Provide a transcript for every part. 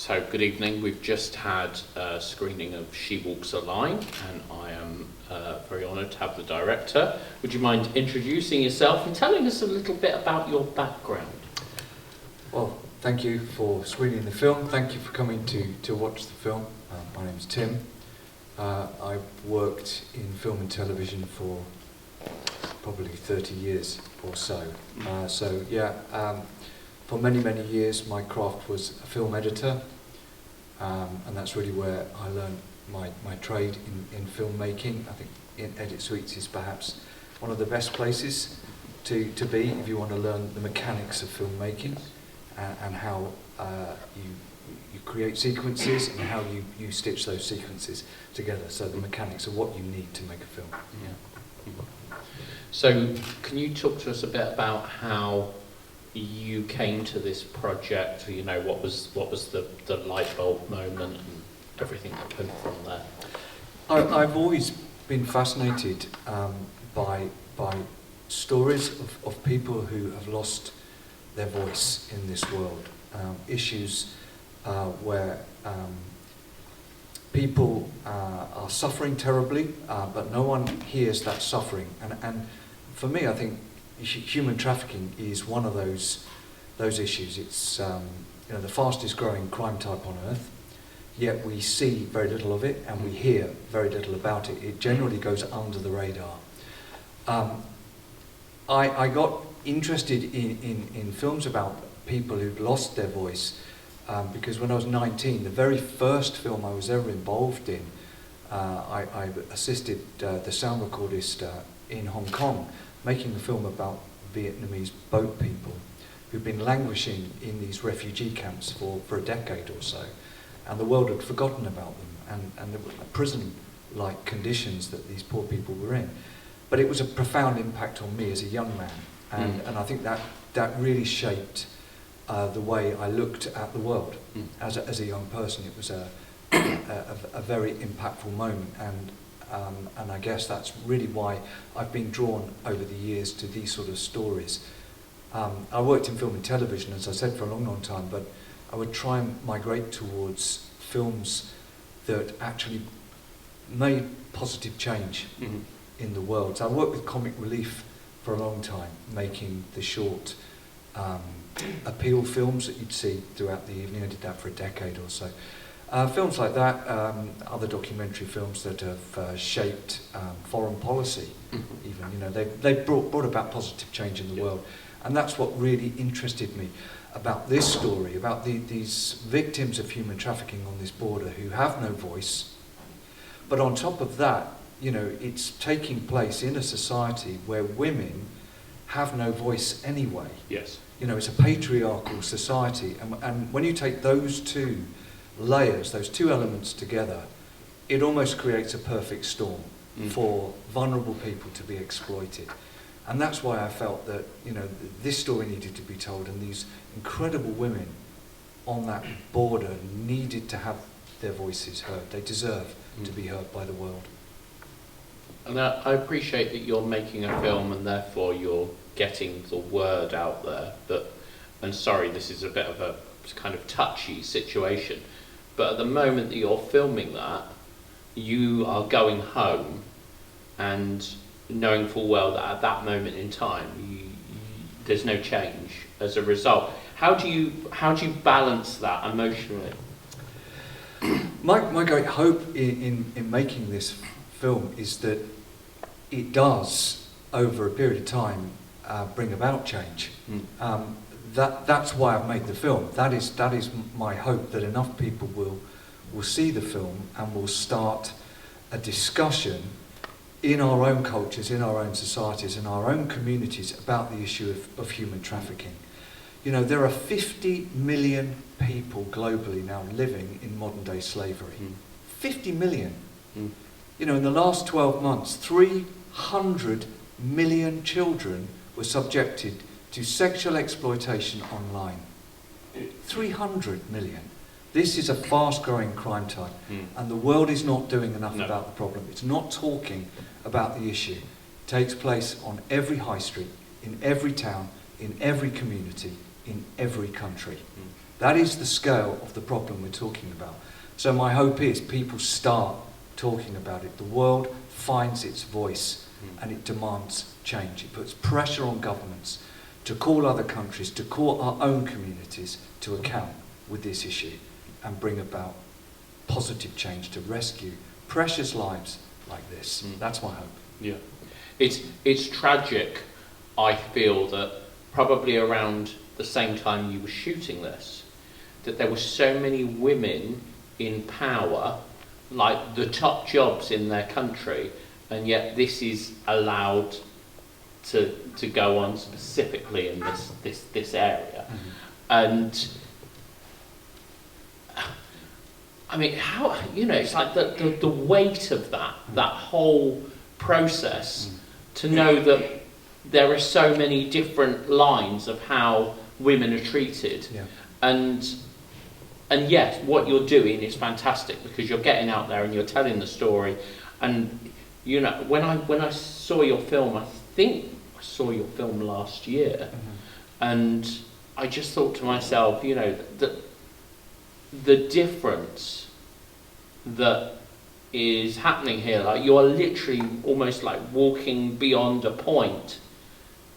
So, good evening. We've just had a screening of She Walks a Line, and I am very honoured to have the director. Would you mind introducing yourself and telling us a little bit about your background? Well, thank you for screening the film. Thank you for coming to watch the film. My name's Tim. I've worked in film and television for probably 30 years or so. For many, many years my craft was a film editor, and that's really where I learned my trade in filmmaking. I think Edit Suites is perhaps one of the best places to be if you want to learn the mechanics of filmmaking and how you create sequences and how you stitch those sequences together. So the mechanics of what you need to make a film. Yeah. So can you talk to us a bit about how you came to this project? You know, what was the light bulb moment and everything that came from there? I've always been fascinated by stories of people who have lost their voice in this world. Issues where people are suffering terribly, but no one hears that suffering. And for me, I think human trafficking is one of those issues. It's the fastest growing crime type on earth, yet we see very little of it and we hear very little about it. It generally goes under the radar. I got interested in films about people who'd lost their voice because when I was 19, the very first film I was ever involved in, I assisted the sound recordist in Hong Kong, making a film about Vietnamese boat people who've been languishing in these refugee camps for a decade or so, and the world had forgotten about them, and the prison-like conditions that these poor people were in. But it was a profound impact on me as a young man, and I think that really shaped the way I looked at the world as a young person. It was a very impactful moment, and I guess that's really why I've been drawn over the years to these sort of stories. I worked in film and television, as I said, for a long, long time, but I would try and migrate towards films that actually made positive change in the world. So I worked with Comic Relief for a long time, making the short appeal films that you'd see throughout the evening. I did that for a decade or so. Films like that, other documentary films that have shaped foreign policy, even, they've brought about positive change in the world, and that's what really interested me about this story, about these victims of human trafficking on this border who have no voice. But on top of that, it's taking place in a society where women have no voice anyway. Yes. It's a patriarchal society, and when you take those two layers, those two elements together, it almost creates a perfect storm for vulnerable people to be exploited. And that's why I felt that this story needed to be told, and these incredible women on that border needed to have their voices heard. They deserve to be heard by the world. And I appreciate that you're making a film and therefore you're getting the word out there. And sorry, this is a bit of a kind of touchy situation, but at the moment that you're filming that, you are going home and knowing full well that at that moment in time, there's no change as a result. How do you balance that emotionally? My great hope in making this film is that it does, over a period of time, bring about change. That's why I've made the film. That is my hope, that enough people will see the film and will start a discussion in our own cultures, in our own societies, in our own communities about the issue of human trafficking. There are 50 million people globally now living in modern day slavery. 50 million. In the last 12 months, 300 million children were subjected to sexual exploitation online. 300 million. This is a fast-growing crime type, and the world is not doing enough about the problem. It's not talking about the issue. It takes place on every high street, in every town, in every community, in every country. That is the scale of the problem we're talking about. So my hope is people start talking about it. The world finds its voice and it demands change. It puts pressure on governments to call other countries, to call our own communities to account with this issue and bring about positive change to rescue precious lives like this. That's my hope. Yeah. It's tragic, I feel, that probably around the same time you were shooting this, that there were so many women in power, like the top jobs in their country, and yet this is allowed to go on specifically in this area. And I mean, how, you know, it's like the weight of that whole process, to know that there are so many different lines of how women are treated. Yeah. And yes, what you're doing is fantastic, because you're getting out there and you're telling the story. And you know, when I saw your film, I think I saw your film last year, and I just thought to myself, you know, that the difference that is happening here, like you're literally almost like walking beyond a point,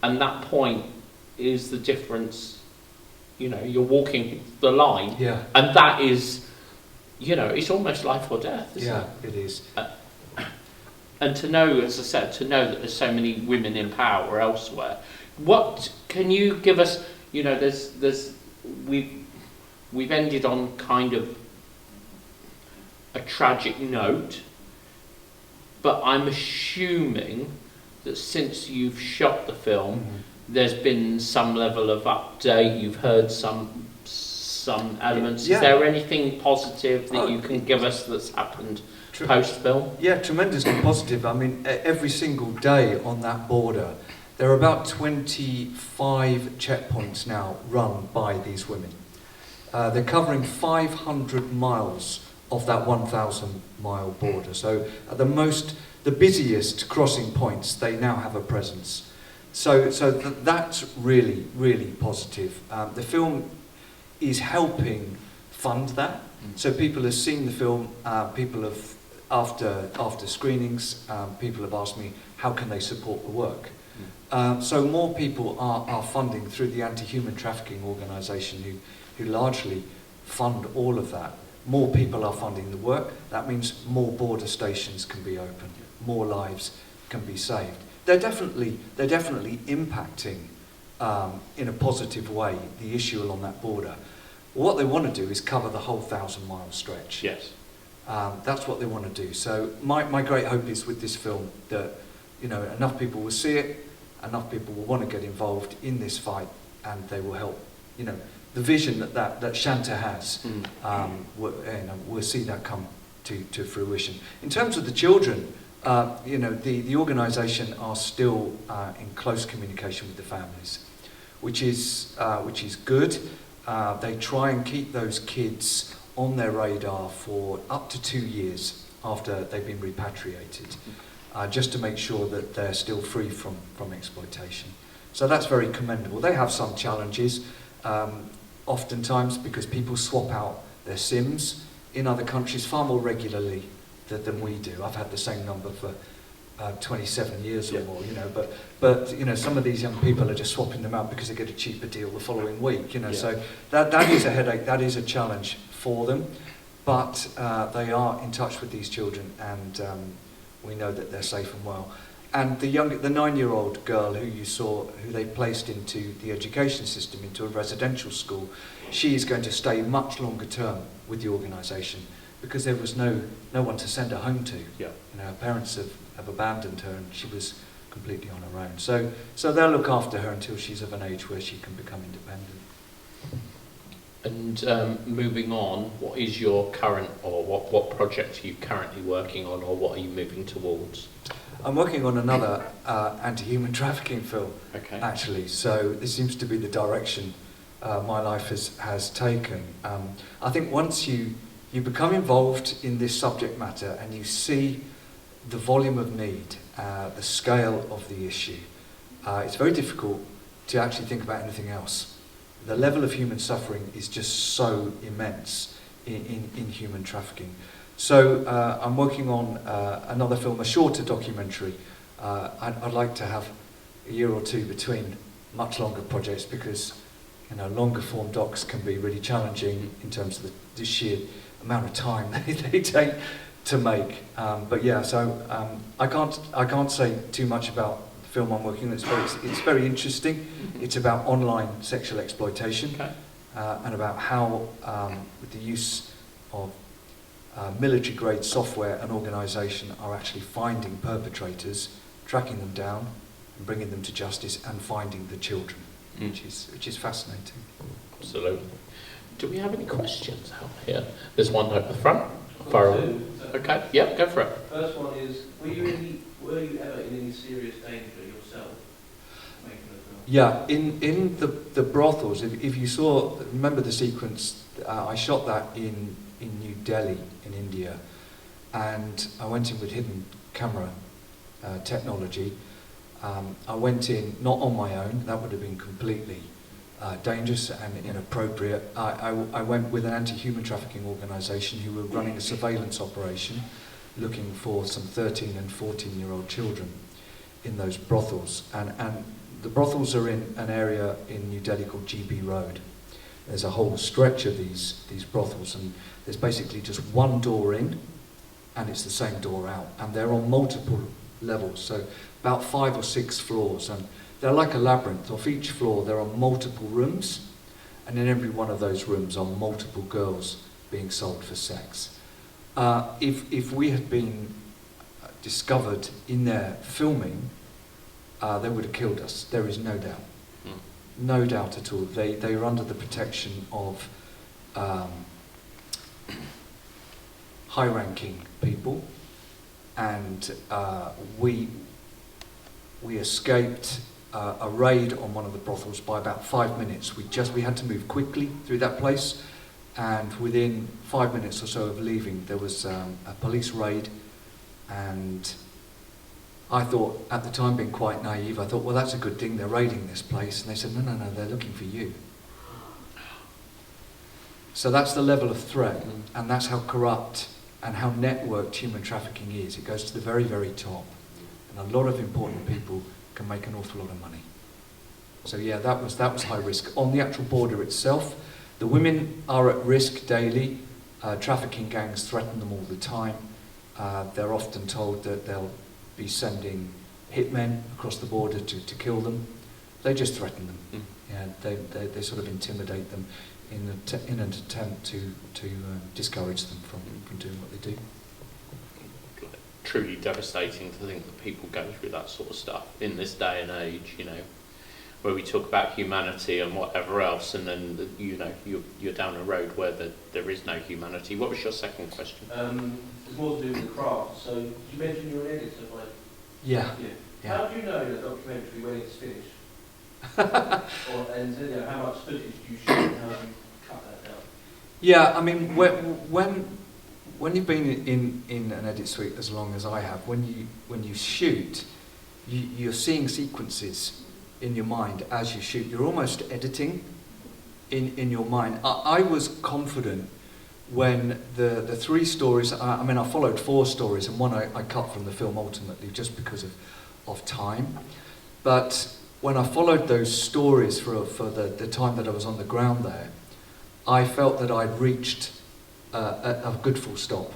and that point is the difference. You know, you're walking the line, Yeah. and that is, you know, it's almost life or death, isn't Yeah, it? it is. And to know, as I said, to know that there's so many women in power elsewhere. What can you give us? You know, we've ended on kind of a tragic note, but I'm assuming that since you've shot the film, there's been some level of update. You've heard some elements. Yeah. Is there anything positive that you can give us that's happened post-film? Yeah, tremendously positive. I mean, every single day on that border, there are about 25 checkpoints now run by these women. They're covering 500 miles of that 1,000-mile border. So at the busiest crossing points, they now have a presence. So that's really, really positive. The film is helping fund that. So people have seen the film. People have, after screenings, people have asked me, how can they support the work? So more people are funding through the anti-human trafficking organisation who largely fund all of that. More people are funding the work. That means more border stations can be opened, more lives can be saved. They're definitely impacting in a positive way the issue along that border. What they want to do is cover the whole 1,000-mile stretch. Yes. That's what they want to do. So my great hope is with this film that, you know, enough people will see it, enough people will want to get involved in this fight, and they will help. You know, the vision that Shanta has, we'll see that come to fruition. In terms of the children, you know, the organisation are still in close communication with the families, which is good. They try and keep those kids on their radar for up to 2 years after they've been repatriated, just to make sure that they're still free from exploitation. So that's very commendable. They have some challenges, oftentimes because people swap out their SIMs in other countries far more regularly than we do. I've had the same number for 27 years or more, you know, but you know, some of these young people are just swapping them out because they get a cheaper deal the following week, you know. So that is a headache, that is a challenge for them, but they are in touch with these children, and we know that they're safe and well. And the 9-year-old girl who you saw, who they placed into the education system, into a residential school, she is going to stay much longer term with the organisation, because there was no one to send her home to. Yeah. You know, her parents have abandoned her, and she was completely on her own. So they'll look after her until she's of an age where she can become independent. And moving on, what is your current, or what project are you currently working on, or what are you moving towards? I'm working on another anti-human trafficking film, actually. So this seems to be the direction my life has taken. I think once you become involved in this subject matter and you see the volume of need, the scale of the issue, it's very difficult to actually think about anything else, the level of human suffering is just so immense in human trafficking. So I'm working on another film, a shorter documentary. I'd like to have a year or two between much longer projects, because longer form docs can be really challenging in terms of the sheer amount of time they take to make. But yeah, so I can't say too much about the film I'm working on. It's very interesting. It's about online sexual exploitation, and about how, with the use of military-grade software, an organisation are actually finding perpetrators, tracking them down, and bringing them to justice, and finding the children, which is fascinating. Absolutely. Do we have any questions out here? There's one at the front. Far away. Okay, yeah, go for it. First one is, were you ever in any serious danger yourself making the film? Yeah, in the brothels, if you saw, remember the sequence, I shot that in New Delhi in India, and I went in with hidden camera technology. I went in not on my own, that would have been completely dangerous and inappropriate. I went with an anti-human trafficking organisation who were running a surveillance operation looking for some 13 and 14-year-old children in those brothels. And the brothels are in an area in New Delhi called GB Road. There's a whole stretch of these brothels, and there's basically just one door in, and it's the same door out. And they're on multiple levels, so about 5 or 6 floors. And they're like a labyrinth. Off each floor there are multiple rooms, and in every one of those rooms are multiple girls being sold for sex. If we had been discovered in there filming, they would have killed us. There is no doubt. No doubt at all. They were under the protection of high-ranking people, and we escaped a raid on one of the brothels by about 5 minutes. We had to move quickly through that place, and within 5 minutes or so of leaving, there was a police raid. And I thought, at the time, being quite naive, I thought, well, that's a good thing, they're raiding this place. And they said, no, they're looking for you. So that's the level of threat, and that's how corrupt and how networked human trafficking is. It goes to the very, very top. And a lot of important people can make an awful lot of money. So yeah, that was high risk. On the actual border itself, the women are at risk daily. Trafficking gangs threaten them all the time. They're often told that they'll be sending hitmen across the border to kill them. They just threaten them. Yeah, they sort of intimidate them in an attempt to discourage them from doing what they do. Truly devastating to think that people go through that sort of stuff in this day and age, where we talk about humanity and whatever else, and then you're down a road where there is no humanity. What was your second question? It's more to do with the craft. So you mentioned you're an editor, right? Yeah. How do you know in a documentary when it's finished? And how much footage do you shoot and how do you cut that down? Yeah, I mean, when you've been in an edit suite as long as I have, when you shoot, you're seeing sequences in your mind as you shoot. You're almost editing in your mind. I was confident when the 3 stories, I followed 4 stories, and one I cut from the film ultimately just because of time. But when I followed those stories for the time that I was on the ground there, I felt that I'd reached a good full stop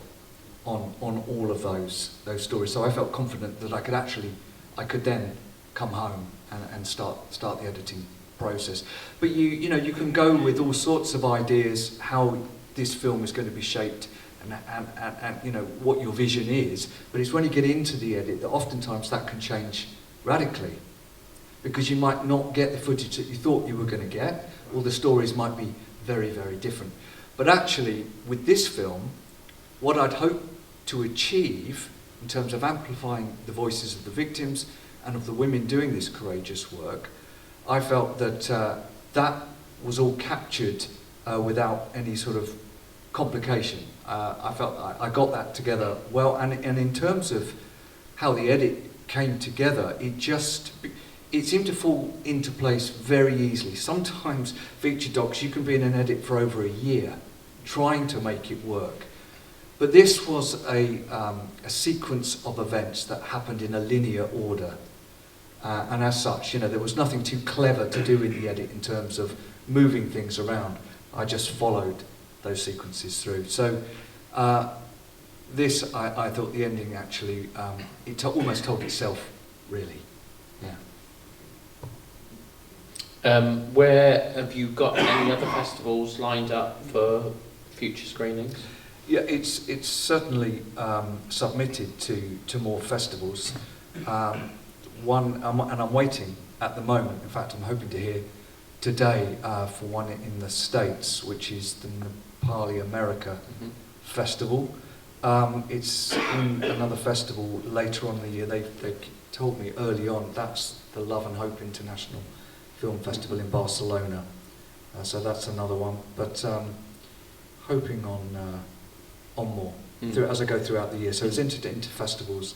on all of those stories. So I felt confident that I could then come home and start the editing process. But you can go with all sorts of ideas how this film is going to be shaped and what your vision is. But it's when you get into the edit that oftentimes that can change radically, because you might not get the footage that you thought you were going to get, or the stories might be very, very different. But actually, with this film, what I'd hoped to achieve in terms of amplifying the voices of the victims and of the women doing this courageous work, I felt that that was all captured without any sort of complication. I felt I got that together well, and in terms of how the edit came together, it seemed to fall into place very easily. Sometimes feature docs, you can be in an edit for over a year trying to make it work. But this was a sequence of events that happened in a linear order. And as such, you know, there was nothing too clever to do in the edit in terms of moving things around. I just followed those sequences through. So this, I thought the ending actually, it almost told itself, really. Yeah. Where have you got any other festivals lined up for future screenings? Yeah, it's certainly submitted to more festivals. And I'm waiting at the moment. In fact, I'm hoping to hear today for one in the States, which is the Nepali America Festival. It's in another festival later on in the year. They told me early on that's the Love and Hope International Film Festival in Barcelona. So that's another one. But hoping on more as I go throughout the year. So it's into festivals,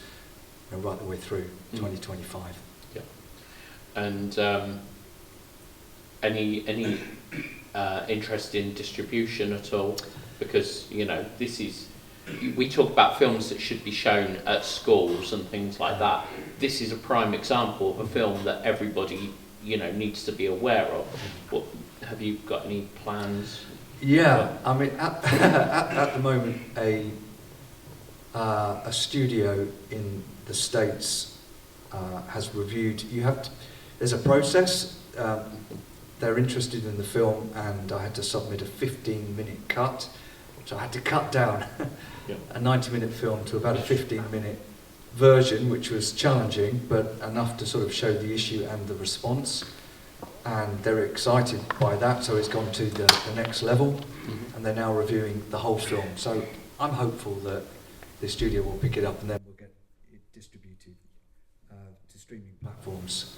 you know, right the way through 2025. Yeah. And any interest in distribution at all? Because, you know, this is, we talk about films that should be shown at schools and things like that. This is a prime example of a film that everybody, you know, needs to be aware of. What, have you got any plans? Yeah, I mean, at the moment, a studio in the States has reviewed. There's a process. They're interested in the film, and I had to submit a 15-minute cut, which I had to cut down a 90-minute film to about a 15-minute version, which was challenging, but enough to sort of show the issue and the response. And they're excited by that, so it's gone to the next level, and they're now reviewing the whole film. So I'm hopeful that the studio will pick it up and then we'll get it distributed to streaming platforms,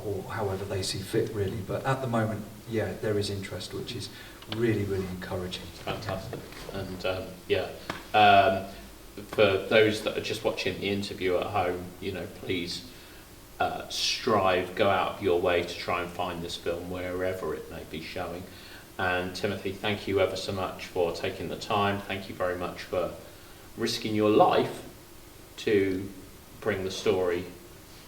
or however they see fit, really. But at the moment, yeah, there is interest, which is really, really encouraging. Fantastic. And for those that are just watching the interview at home, you know, please strive, go out of your way to try and find this film wherever it may be showing. And Timothy, thank you ever so much for taking the time. Thank you very much for risking your life to bring the story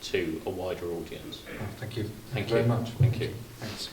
to a wider audience. Oh, thank you. Thank you very much. Thank you. Thanks.